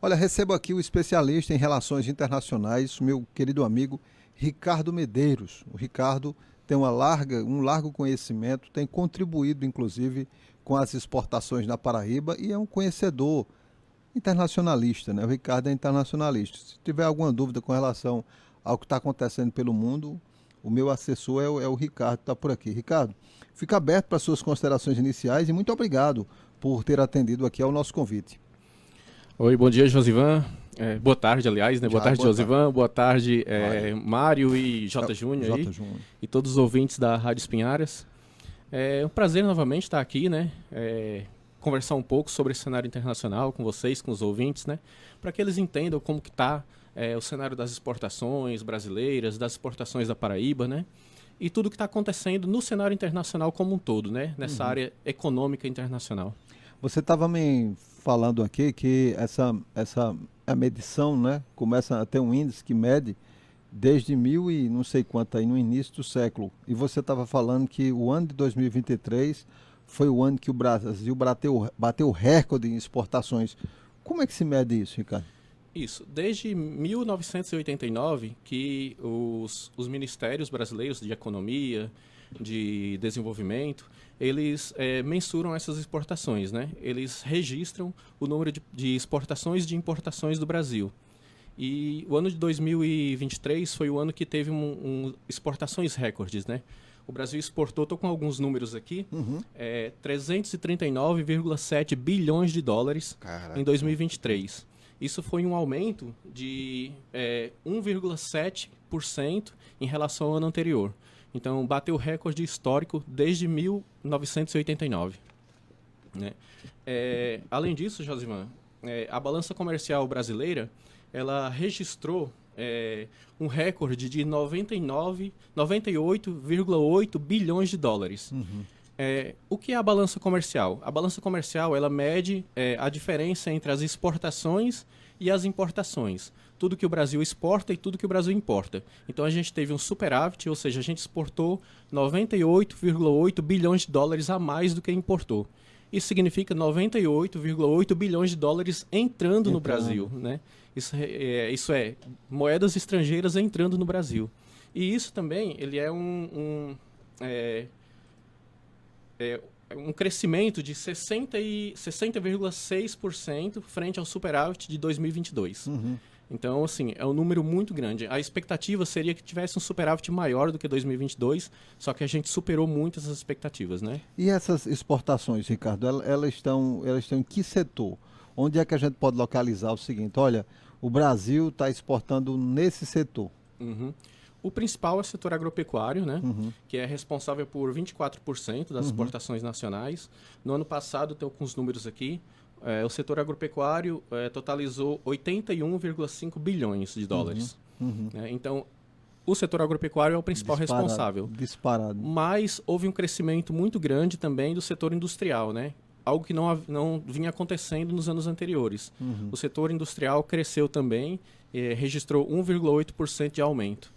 Olha, recebo aqui o especialista em relações internacionais, meu querido amigo Ricardo Medeiros. O Ricardo tem um largo conhecimento, tem contribuído, inclusive, com as exportações na Paraíba e é um conhecedor internacionalista, né? O Ricardo é internacionalista. Se tiver alguma dúvida com relação ao que está acontecendo pelo mundo, o meu assessor é o Ricardo, está por aqui. Ricardo, fica aberto para suas considerações iniciais e muito obrigado por ter atendido aqui ao nosso convite. Oi, bom dia, Josivan. Boa tarde, aliás, né? Boa Já, tarde, boa tarde. Josivan. Boa tarde, Mário. Mário e J. Júnior aí. J. Júnior. E todos os ouvintes da Rádio Espinharas. É um prazer novamente estar aqui, né? Conversar um pouco sobre esse cenário internacional com vocês, com os ouvintes, né? Para que eles entendam como que está o cenário das exportações brasileiras, das exportações da Paraíba, né? E tudo que está acontecendo no cenário internacional como um todo, né? Nessa área econômica internacional. Você estava me falando aqui que a medição, né, começa a ter um índice que mede desde mil e não sei quanto aí no início do século. E você estava falando que o ano de 2023 foi o ano que o Brasil bateu recorde em exportações. Como é que se mede isso, Ricardo? Isso, desde 1989 que os ministérios brasileiros de economia, de desenvolvimento, eles mensuram essas exportações, né? Eles registram o número de exportações e de importações do Brasil. E o ano de 2023 foi o ano que teve exportações recordes, né? O Brasil exportou, estou com alguns números aqui, 339,7 bilhões de dólares. Caraca. Em 2023. Isso foi um aumento de 1,7% em relação ao ano anterior. Então, bateu o recorde histórico desde 1989. Né? Além disso, Josivan, a balança comercial brasileira ela registrou um recorde de 98,8 bilhões de dólares. O que é a balança comercial? A balança comercial ela mede a diferença entre as exportações e as importações. Tudo que o Brasil exporta e tudo que o Brasil importa. Então a gente teve um superávit, ou seja, a gente exportou 98,8 bilhões de dólares a mais do que importou. Isso significa 98,8 bilhões de dólares entrando no Brasil. Né? Isso é moedas estrangeiras entrando no Brasil. E isso também ele é um crescimento de 60,6% frente ao superávit de 2022. Então, assim, é um número muito grande. A expectativa seria que tivesse um superávit maior do que 2022, só que a gente superou muito essas expectativas, né? E essas exportações, Ricardo, elas estão em que setor? Onde é que a gente pode localizar o seguinte? Olha, o Brasil está exportando nesse setor. O principal é o setor agropecuário, né? Que é responsável por 24% das exportações nacionais. No ano passado, estou com os números aqui, o setor agropecuário totalizou 81,5 bilhões de dólares. Então, o setor agropecuário é o principal responsável. Disparado. Mas houve um crescimento muito grande também do setor industrial, né? Algo que não vinha acontecendo nos anos anteriores. O setor industrial cresceu também, registrou 1,8% de aumento.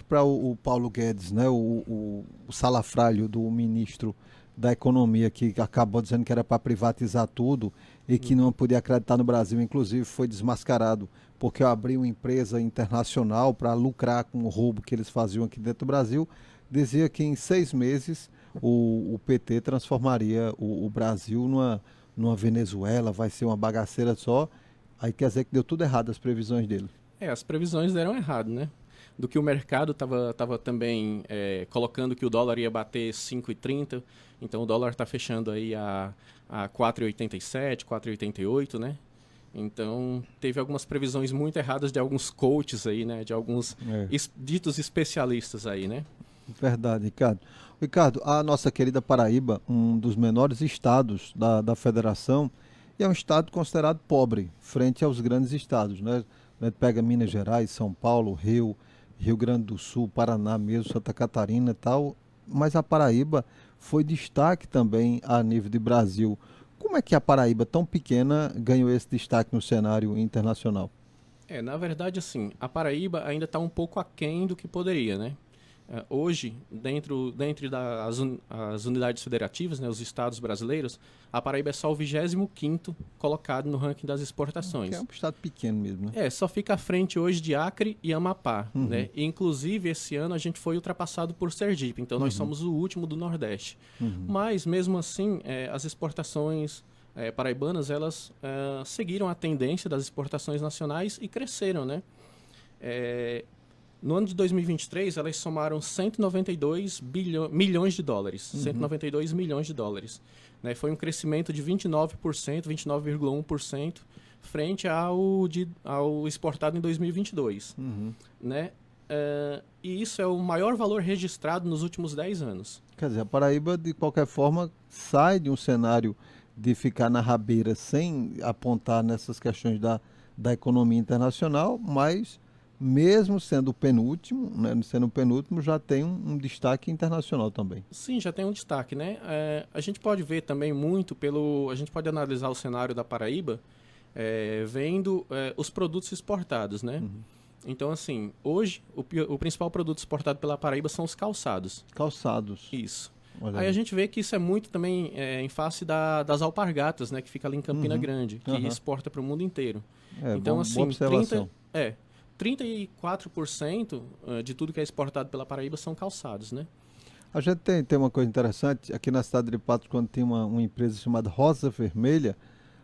Para o Paulo Guedes, né, o salafrário do ministro da Economia, que acabou dizendo que era para privatizar tudo e que não podia acreditar no Brasil, inclusive foi desmascarado, porque eu abri uma empresa internacional para lucrar com o roubo que eles faziam aqui dentro do Brasil, dizia que em 6 meses o PT transformaria o Brasil numa Venezuela, vai ser uma bagaceira só. Aí quer dizer que deu tudo errado as previsões dele. As previsões deram errado, né? Do que o mercado estava também colocando que o dólar ia bater 5,30, então o dólar está fechando aí a 4,87, 4,88, né? Então teve algumas previsões muito erradas de alguns coaches aí, né? De alguns ditos especialistas aí, né? Verdade, Ricardo. Ricardo, a nossa querida Paraíba, um dos menores estados da federação, e é um estado considerado pobre frente aos grandes estados, né? A gente pega Minas Gerais, São Paulo, Rio Grande do Sul, Paraná mesmo, Santa Catarina e tal, mas a Paraíba foi destaque também a nível de Brasil. Como é que a Paraíba, tão pequena, ganhou esse destaque no cenário internacional? Na verdade, assim, a Paraíba ainda está um pouco aquém do que poderia, né? Hoje, dentro das as unidades federativas, né, os estados brasileiros, a Paraíba é só o 25º colocado no ranking das exportações. Que é um estado pequeno mesmo, né? Só fica à frente hoje de Acre e Amapá. Né? E, inclusive, esse ano a gente foi ultrapassado por Sergipe, então nós somos o último do Nordeste. Mas, mesmo assim, as exportações paraibanas, elas seguiram a tendência das exportações nacionais e cresceram, né? No ano de 2023, elas somaram 192 milhões de dólares. 192 milhões de dólares. Né? Foi um crescimento de 29%, 29,1%, frente ao exportado em 2022. Né? E isso é o maior valor registrado nos últimos 10 anos. Quer dizer, a Paraíba, de qualquer forma, sai de um cenário de ficar na rabeira sem apontar nessas questões da economia internacional, mas mesmo sendo o penúltimo, né, já tem um destaque internacional também. Sim, já tem um destaque, né? A gente pode ver também a gente pode analisar o cenário da Paraíba vendo os produtos exportados, né? Então, assim, hoje o principal produto exportado pela Paraíba são os calçados. Calçados. Isso. Olha aí a gente vê que isso é muito também em face das alpargatas, né? Que fica ali em Campina Grande, que exporta para o mundo inteiro. Então, assim, boa observação. 34% de tudo que é exportado pela Paraíba são calçados, né? A gente tem uma coisa interessante, aqui na cidade de Patos, quando tinha uma empresa chamada Rosa Vermelha,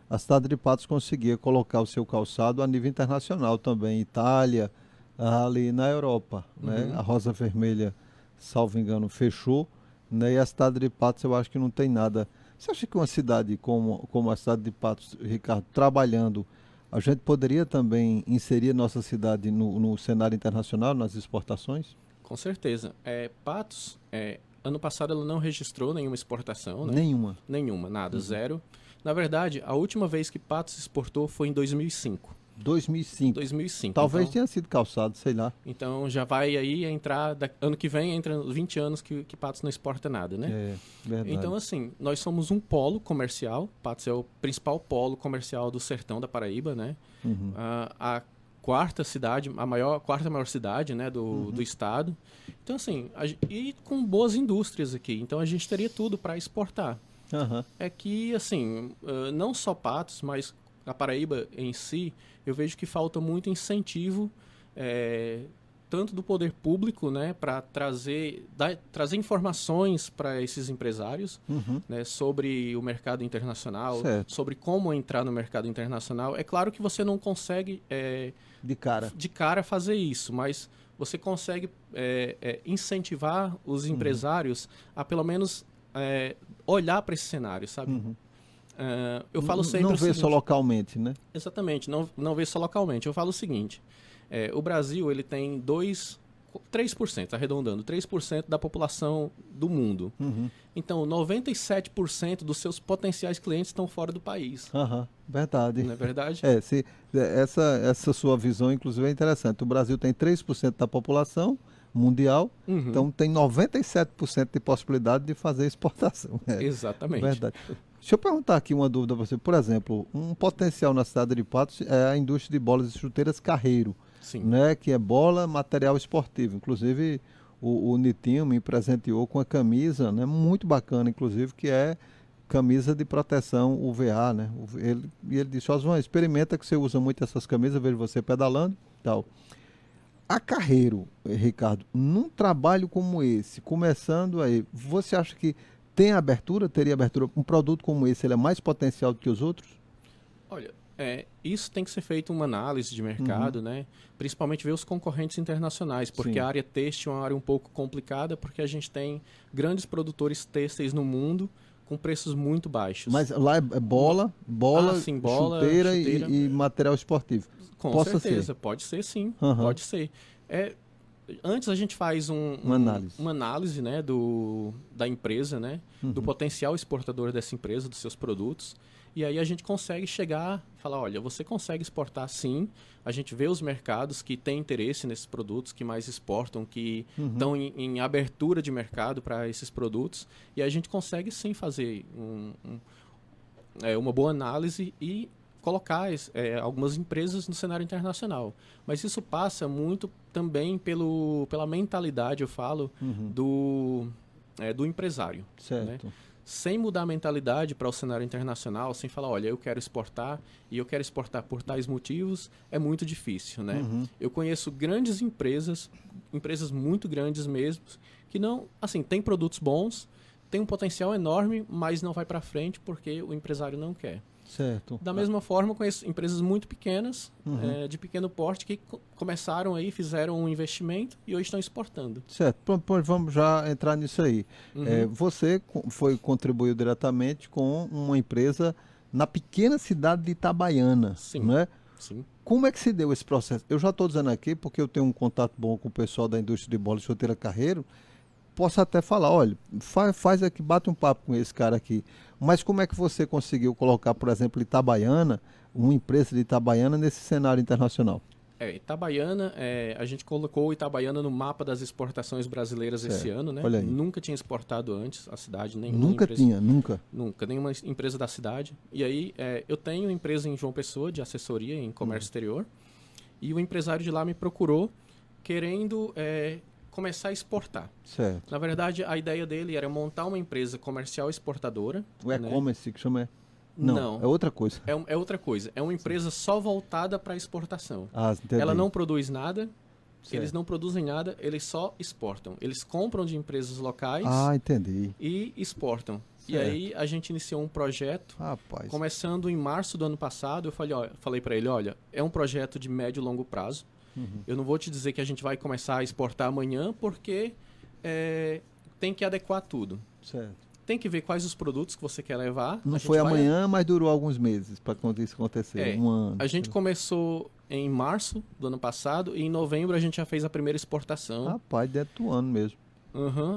a cidade de Patos conseguia colocar o seu calçado a nível internacional também, Itália, ali na Europa, né? A Rosa Vermelha, salvo engano, fechou, né? E a cidade de Patos eu acho que não tem nada. Você acha que uma cidade como a cidade de Patos, Ricardo, trabalhando, a gente poderia também inserir a nossa cidade no cenário internacional, nas exportações? Com certeza. Patos, ano passado ela não registrou nenhuma exportação. Né? Nenhuma? Nenhuma, nada, zero. Na verdade, a última vez que Patos exportou foi em 2005. 2005. Talvez então, tenha sido calçado, sei lá. Então já vai aí entrar, ano que vem entra 20 anos que Patos não exporta nada, né? É, verdade. Então, assim, nós somos um polo comercial. Patos é o principal polo comercial do sertão da Paraíba, né? A quarta maior cidade, né, do estado. Então, assim, e com boas indústrias aqui. Então, a gente teria tudo para exportar. É que, assim, não só Patos, mas a Paraíba em si, eu vejo que falta muito incentivo, tanto do poder público, né, para trazer informações para esses empresários, né, sobre o mercado internacional, sobre como entrar no mercado internacional. É claro que você não consegue de cara fazer isso, mas você consegue incentivar os empresários a pelo menos olhar para esse cenário, sabe? Eu falo sempre não vê só localmente, né? Exatamente, não vê só localmente. Eu falo o seguinte, o Brasil ele tem 3%, arredondando, 3% da população do mundo. Então, 97% dos seus potenciais clientes estão fora do país. Verdade. Não é verdade? Essa sua visão, inclusive, é interessante. O Brasil tem 3% da população mundial, então tem 97% de possibilidade de fazer exportação. Exatamente. Verdade. Deixa eu perguntar aqui uma dúvida para você. Por exemplo, um potencial na cidade de Patos é a indústria de bolas e chuteiras Carreiro, né, que é bola, material esportivo. Inclusive, o Nitinho me presenteou com a camisa, né, muito bacana, inclusive, que é camisa de proteção UVA. Né? Ele disse, Osvan, experimenta que você usa muito essas camisas, vejo você pedalando e tal. A Carreiro, Ricardo, num trabalho como esse, começando aí, você acha que teria abertura? Um produto como esse, ele é mais potencial do que os outros? Olha, isso tem que ser feito uma análise de mercado, né? Principalmente ver os concorrentes internacionais, porque a área têxtil é uma área um pouco complicada, porque a gente tem grandes produtores têxteis no mundo com preços muito baixos. Mas lá é bola, chuteira e material esportivo. Com certeza, pode ser sim, pode ser. Antes a gente faz uma análise, né, da empresa, né, do potencial exportador dessa empresa, dos seus produtos, e aí a gente consegue falar, olha, você consegue exportar sim, a gente vê os mercados que têm interesse nesses produtos, que mais exportam, que estão em abertura de mercado para esses produtos, e a gente consegue sim fazer uma boa análise e colocar algumas empresas no cenário internacional. Mas isso passa muito também pela mentalidade, eu falo, do empresário. Certo. Né? Sem mudar a mentalidade para o cenário internacional, sem falar, olha, eu quero exportar e eu quero exportar por tais motivos, é muito difícil, né? Eu conheço grandes empresas muito grandes mesmo, que não, assim, tem produtos bons, tem um potencial enorme, mas não vai para frente porque o empresário não quer. Certo. Da mesma forma, eu conheço empresas muito pequenas, de pequeno porte, que começaram aí, fizeram um investimento e hoje estão exportando. Certo, vamos já entrar nisso aí. Você contribuiu diretamente com uma empresa na pequena cidade de Itabaiana, Sim, né? sim. Como é que se deu esse processo? Eu já estou dizendo aqui, porque eu tenho um contato bom com o pessoal da indústria de bola de chuteira Carreiro, posso até falar, olha, faz aqui, bate um papo com esse cara aqui. Mas como é que você conseguiu colocar, por exemplo, Itabaiana, uma empresa de Itabaiana nesse cenário internacional? Itabaiana, a gente colocou Itabaiana no mapa das exportações brasileiras esse ano, né? Olha aí. Nunca tinha exportado antes a cidade, nenhuma Nunca empresa, tinha, nunca. Nunca, nenhuma empresa da cidade. E aí, eu tenho empresa em João Pessoa, de assessoria em comércio exterior, e o empresário de lá me procurou querendo começar a exportar. Certo. Na verdade, a ideia dele era montar uma empresa comercial exportadora. O e-commerce que chama Não, é outra coisa. É outra coisa. É uma empresa só voltada para exportação. Entendi. Ela não produz nada, Certo. eles não produzem nada, eles só exportam. Eles compram de empresas locais Entendi. e exportam. Certo. E aí a gente iniciou um projeto, Rapaz. começando em março do ano passado. Eu falei para ele, olha, é um projeto de médio e longo prazo. Eu não vou te dizer que a gente vai começar a exportar amanhã, porque tem que adequar tudo. Certo. Tem que ver quais os produtos que você quer levar. Não foi amanhã, mas durou alguns meses para quando isso acontecer. Um ano. A gente começou em março do ano passado e em novembro a gente já fez a primeira exportação. Rapaz, dentro do ano mesmo.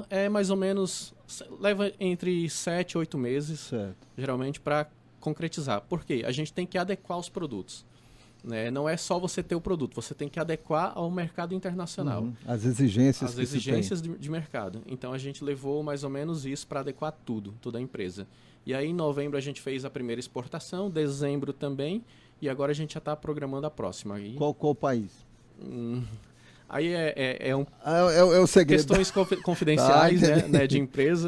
É mais ou menos, leva entre 7 e 8 meses, Certo. geralmente, para concretizar. Por quê? A gente tem que adequar os produtos. Né? Não é só você ter o produto, você tem que adequar ao mercado internacional. As exigências As que exigências se tem. de mercado. Então a gente levou mais ou menos isso para adequar toda a empresa. E aí em novembro a gente fez a primeira exportação, dezembro também, e agora a gente já está programando a próxima. E, Qual país? aí é o segredo. questões confidenciais, né, de empresa.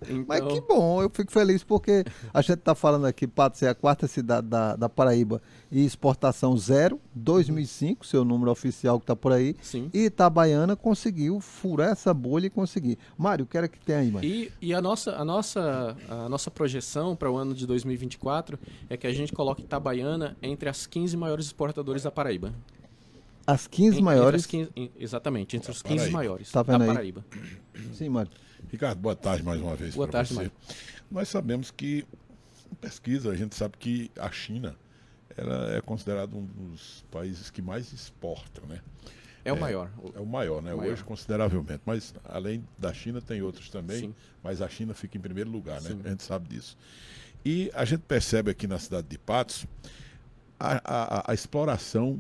Então... Mas que bom, eu fico feliz porque a gente está falando aqui, Patos é a quarta cidade da Paraíba e exportação 0, 2005, seu número oficial que está por aí. Sim. E Itabaiana conseguiu furar essa bolha e conseguir. Mário, o que era que tem aí, Mário? E a nossa projeção para o ano de 2024 é que a gente coloque Itabaiana entre as 15 maiores exportadoras da Paraíba. As 15 maiores? Exatamente, entre os 15 maiores tá da vendo Paraíba. Sim, Mário. Ricardo, boa tarde mais uma vez para você. Mário. Nós sabemos que, em pesquisa, a gente sabe que a China ela é considerada um dos países que mais exporta, né? É o maior. É o maior, né? Hoje, consideravelmente. Mas, além da China, tem outros também. Sim. Mas a China fica em primeiro lugar, né? Sim. A gente sabe disso. E a gente percebe aqui na cidade de Patos a exploração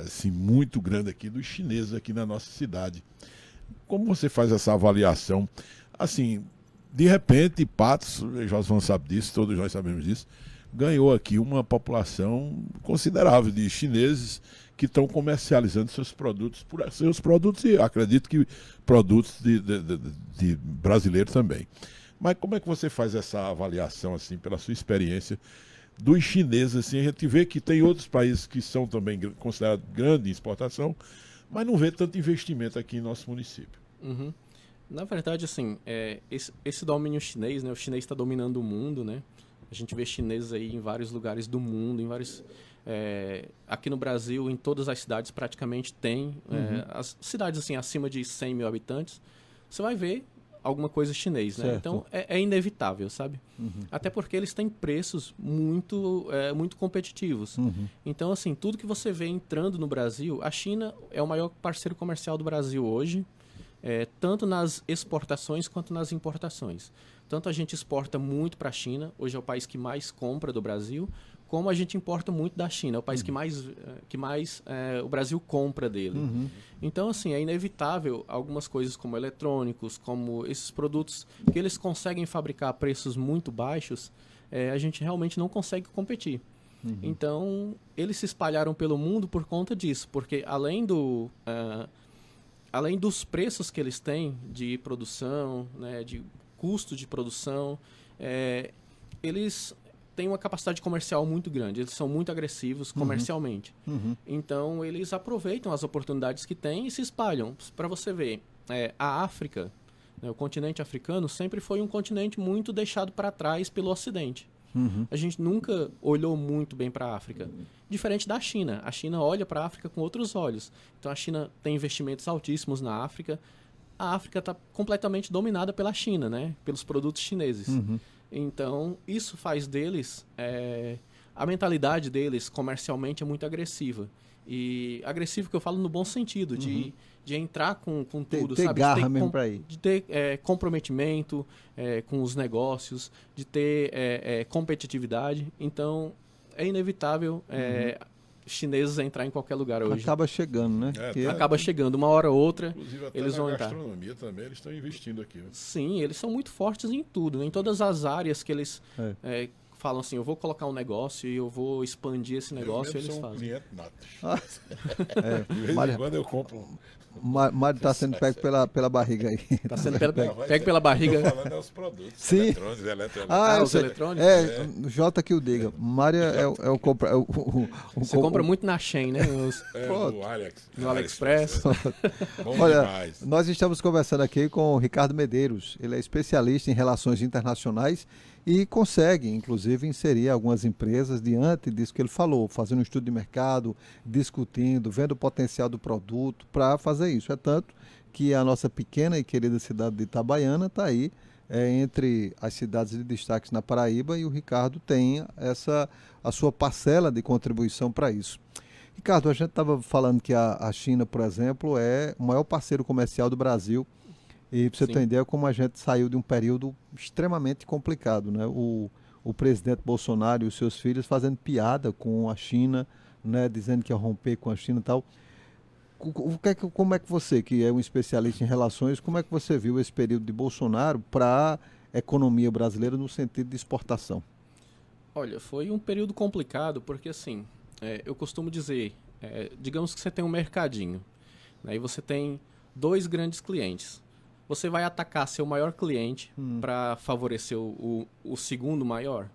assim, muito grande aqui dos chineses aqui na nossa cidade. Como você faz essa avaliação? Assim, de repente, Patos, o Josvan sabe disso, todos nós sabemos disso, ganhou aqui uma população considerável de chineses que estão comercializando seus produtos e acredito que produtos de brasileiro também. Mas como é que você faz essa avaliação, assim, pela sua experiência dos chineses? Assim, a gente vê que tem outros países que são também considerados grandes em exportação, mas não vê tanto investimento aqui em nosso município. Na verdade, assim, esse domínio chinês, né? O chinês está dominando o mundo, né? A gente vê chineses aí em vários lugares do mundo, em vários... aqui no Brasil, em todas as cidades praticamente tem. As cidades assim acima de 100 mil habitantes, você vai ver alguma coisa chinês, né? Então é inevitável, sabe? Até porque eles têm preços muito competitivos. Então, assim, tudo que você vê entrando no Brasil, a China é o maior parceiro comercial do Brasil hoje, tanto nas exportações quanto nas importações. Tanto a gente exporta muito para a China, hoje é o país que mais compra do Brasil, como a gente importa muito da China, é o país que mais o Brasil compra dele. Então, assim, é inevitável algumas coisas como eletrônicos, como esses produtos que eles conseguem fabricar a preços muito baixos, a gente realmente não consegue competir. Então, eles se espalharam pelo mundo por conta disso, porque além dos preços que eles têm de produção, né, de custo de produção, eles têm uma capacidade comercial muito grande, eles são muito agressivos comercialmente. Então, eles aproveitam as oportunidades que têm e se espalham. Para você ver, a África, né, o continente africano, sempre foi um continente muito deixado para trás pelo Ocidente. A gente nunca olhou muito bem para a África. Diferente da China. A China olha para a África com outros olhos. Então, a China tem investimentos altíssimos na África. A África está completamente dominada pela China, né? Pelos produtos chineses. Então, isso faz deles... a mentalidade deles, comercialmente, é muito agressiva. E agressivo que eu falo no bom sentido, de entrar com tudo, ter sabe? garra mesmo para ir. De ter comprometimento com os negócios, de ter competitividade. Então, é inevitável chineses entrar em qualquer lugar hoje. Acaba chegando, né? Acaba chegando, uma hora ou outra, Inclusive, até eles vão na entrar. gastronomia também, eles estão investindo aqui. Né? Sim, eles são muito fortes em tudo, em todas as áreas que eles falam assim, eu vou colocar um negócio e eu vou expandir esse negócio, eles fazem. Cliente natos. De vez em quando eu compro Mário está sendo pego pela barriga aí. Está sendo pego pela barriga. Estou falando dos produtos. Sim. Eletrônicos, eletroeletrônicos. Os eletrônicos? J que o diga. Mário é o compra. Você compra muito na Shein, né? No AliExpress. Bom Olha, demais. nós estamos conversando aqui com o Ricardo Medeiros. Ele é especialista em relações internacionais e consegue, inclusive, inserir algumas empresas diante disso que ele falou, fazendo um estudo de mercado, discutindo, vendo o potencial do produto para fazer isso. É tanto que a nossa pequena e querida cidade de Itabaiana está aí entre as cidades de destaque na Paraíba e o Ricardo tem a sua parcela de contribuição para isso. Ricardo, a gente estava falando que a China, por exemplo, é o maior parceiro comercial do Brasil. E para você ter ideia como a gente saiu de um período extremamente complicado, né? O presidente Bolsonaro e os seus filhos fazendo piada com a China, né? Dizendo que ia romper com a China e tal. Como é que você, que é um especialista em relações, como é que você viu esse período de Bolsonaro para a economia brasileira no sentido de exportação? Olha, foi um período complicado porque, assim, eu costumo dizer, digamos que você tem um mercadinho, né? E você tem 2 grandes clientes. Você vai atacar seu maior cliente para favorecer o segundo maior?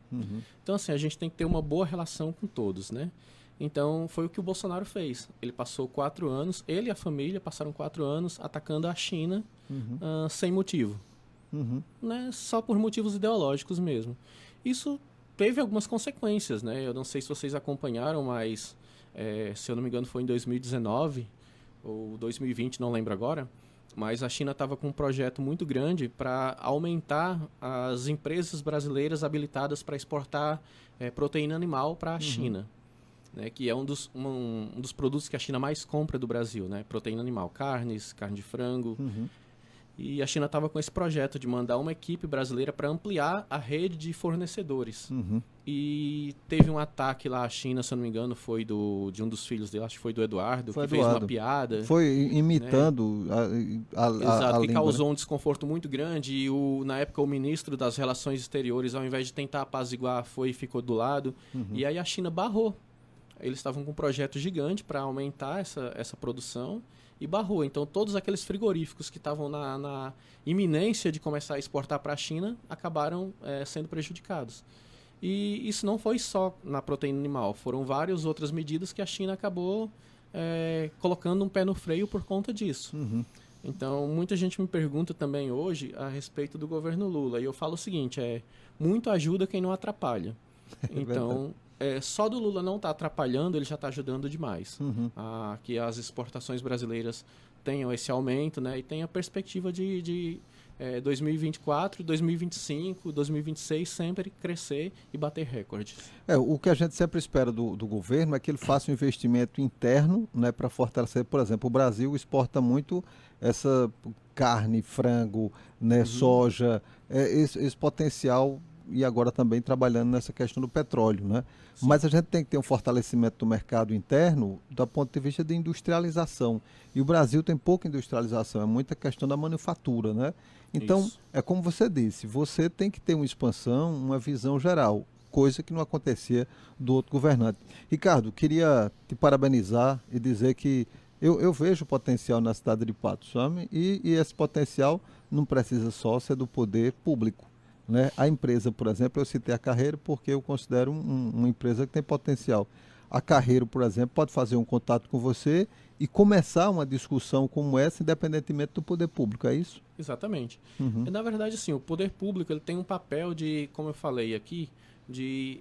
Então, assim, a gente tem que ter uma boa relação com todos, né? Então, foi o que o Bolsonaro fez. Ele passou 4 anos, ele e a família passaram 4 anos atacando a China sem motivo. Né? Só por motivos ideológicos mesmo. Isso teve algumas consequências, né? Eu não sei se vocês acompanharam, mas, se eu não me engano, foi em 2019 ou 2020, não lembro agora. Mas a China estava com um projeto muito grande para aumentar as empresas brasileiras habilitadas para exportar proteína animal para a China, né, que é um dos produtos que a China mais compra do Brasil, né, proteína animal, carne de frango. E a China estava com esse projeto de mandar uma equipe brasileira para ampliar a rede de fornecedores. E teve um ataque lá à China, se eu não me engano, foi de um dos filhos dele, acho que foi do Eduardo, que fez uma piada. Foi imitando, né? Exato, que língua, causou, né, um desconforto muito grande. E na época o ministro das Relações Exteriores, ao invés de tentar apaziguar, foi e ficou do lado. E aí a China barrou. Eles estavam com um projeto gigante para aumentar essa produção e barrou. Então, todos aqueles frigoríficos que estavam na iminência de começar a exportar para a China acabaram sendo prejudicados. E isso não foi só na proteína animal, foram várias outras medidas que a China acabou colocando um pé no freio por conta disso. Então, muita gente me pergunta também hoje a respeito do governo Lula. E eu falo o seguinte, muito ajuda quem não atrapalha. Então, só do Lula não estar atrapalhando, ele já está ajudando demais. A que as exportações brasileiras tenham esse aumento, né? E tenha a perspectiva de 2024, 2025, 2026 sempre crescer e bater recordes. O que a gente sempre espera do governo é que ele faça um investimento interno, né, para fortalecer. Por exemplo, o Brasil exporta muito essa carne, frango, né, soja, esse potencial, e agora também trabalhando nessa questão do petróleo, né? Sim. Mas a gente tem que ter um fortalecimento do mercado interno do ponto de vista de industrialização. E o Brasil tem pouca industrialização, é muita questão da manufatura, né? Então, é como você disse, você tem que ter uma expansão, uma visão geral. coisa que não acontecia do outro governante. Ricardo, queria te parabenizar e dizer que eu vejo potencial na cidade de Patos, sabe? E esse potencial não precisa só ser do poder público, né? A empresa, por exemplo, eu citei a Carreiro porque eu considero uma empresa que tem potencial. A Carreiro, por exemplo, pode fazer um contato com você e começar uma discussão como essa, independentemente do poder público, é isso? Exatamente. Uhum. E, na verdade, assim, o poder público ele tem um papel de, como eu falei aqui, de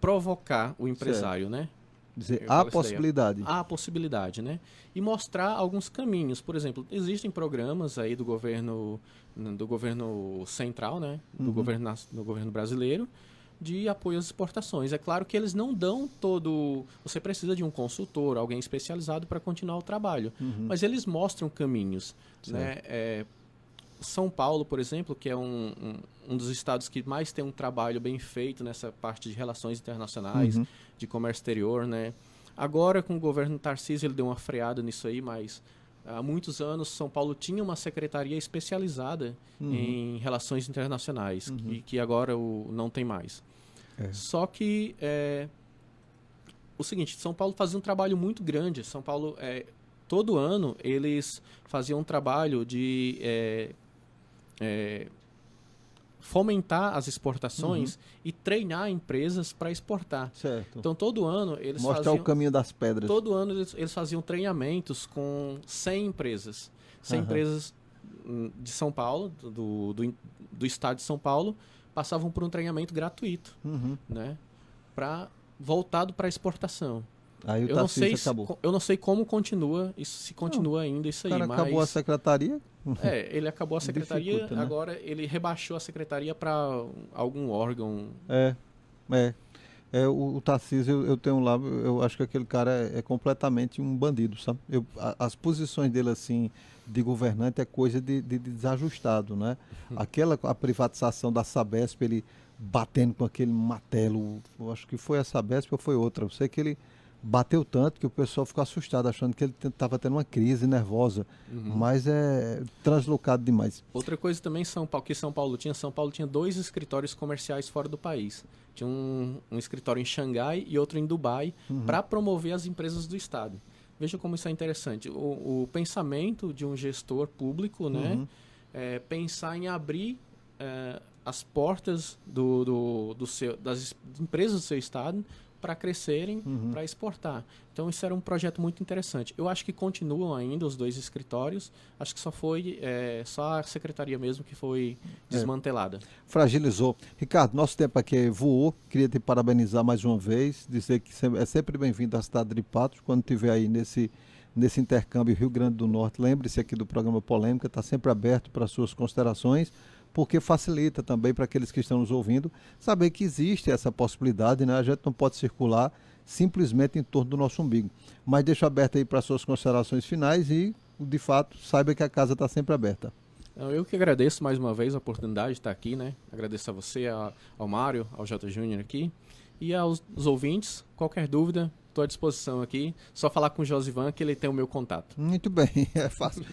provocar o empresário, né? Dizer, Eu há falo isso daí, ó. possibilidade. Há a possibilidade, né? E mostrar alguns caminhos. Por exemplo, existem programas aí do governo central, né? Do governo brasileiro, de apoio às exportações. É claro que eles não dão todo... Você precisa de um consultor, alguém especializado para continuar o trabalho. Mas eles mostram caminhos, né? São Paulo, por exemplo, que é um dos estados que mais tem um trabalho bem feito nessa parte de relações internacionais, de comércio exterior, né? Agora, com o governo Tarcísio, ele deu uma freada nisso aí, mas há muitos anos São Paulo tinha uma secretaria especializada em relações internacionais, e que agora não tem mais. Só que o seguinte, São Paulo fazia um trabalho muito grande. São Paulo, todo ano, eles faziam um trabalho de fomentar as exportações e treinar empresas para exportar. Certo. Então, todo ano eles Mostrar faziam... o caminho das pedras. Todo ano eles faziam treinamentos com 100 empresas. 100 empresas de São Paulo, do estado de São Paulo, passavam por um treinamento gratuito, né? Voltado para a exportação. Aí o Tarcísio acabou. Eu não sei como continua, se continua ainda isso aí. O cara acabou a secretaria? Ele acabou a secretaria, Dificulta, né? agora ele rebaixou a secretaria para algum órgão. O Tarcísio, eu tenho lá, eu acho que aquele cara é completamente um bandido, sabe? As posições dele, assim, de governante é coisa de desajustado, né? A privatização da Sabesp, ele batendo com aquele martelo, eu acho que foi a Sabesp ou foi outra, eu sei que ele bateu tanto que o pessoal ficou assustado, achando que ele estava tendo uma crise nervosa, mas é translocado demais. Outra coisa também São Paulo tinha 2 escritórios comerciais fora do país. Tinha um escritório em Xangai e outro em Dubai para promover as empresas do estado. Veja como isso é interessante. O pensamento de um gestor público, né, pensar em abrir as portas das empresas do seu estado para crescerem, para exportar. Então, isso era um projeto muito interessante. Eu acho que continuam ainda os 2 escritórios. Acho que só a secretaria mesmo que foi desmantelada. Fragilizou. Ricardo, nosso tempo aqui voou. Queria te parabenizar mais uma vez, dizer que é sempre bem-vindo à cidade de Patos, quando estiver aí nesse intercâmbio Rio Grande do Norte. Lembre-se aqui do programa Polêmica, está sempre aberto para suas considerações, porque facilita também para aqueles que estão nos ouvindo saber que existe essa possibilidade, né? A gente não pode circular simplesmente em torno do nosso umbigo. Mas deixo aberto aí para suas considerações finais e, de fato, saiba que a casa está sempre aberta. Eu que agradeço mais uma vez a oportunidade de estar aqui, né? Agradeço a você, ao Mário, ao J. Júnior aqui e aos ouvintes. Qualquer dúvida, estou à disposição aqui. Só falar com o Josivan que ele tem o meu contato. Muito bem, é fácil.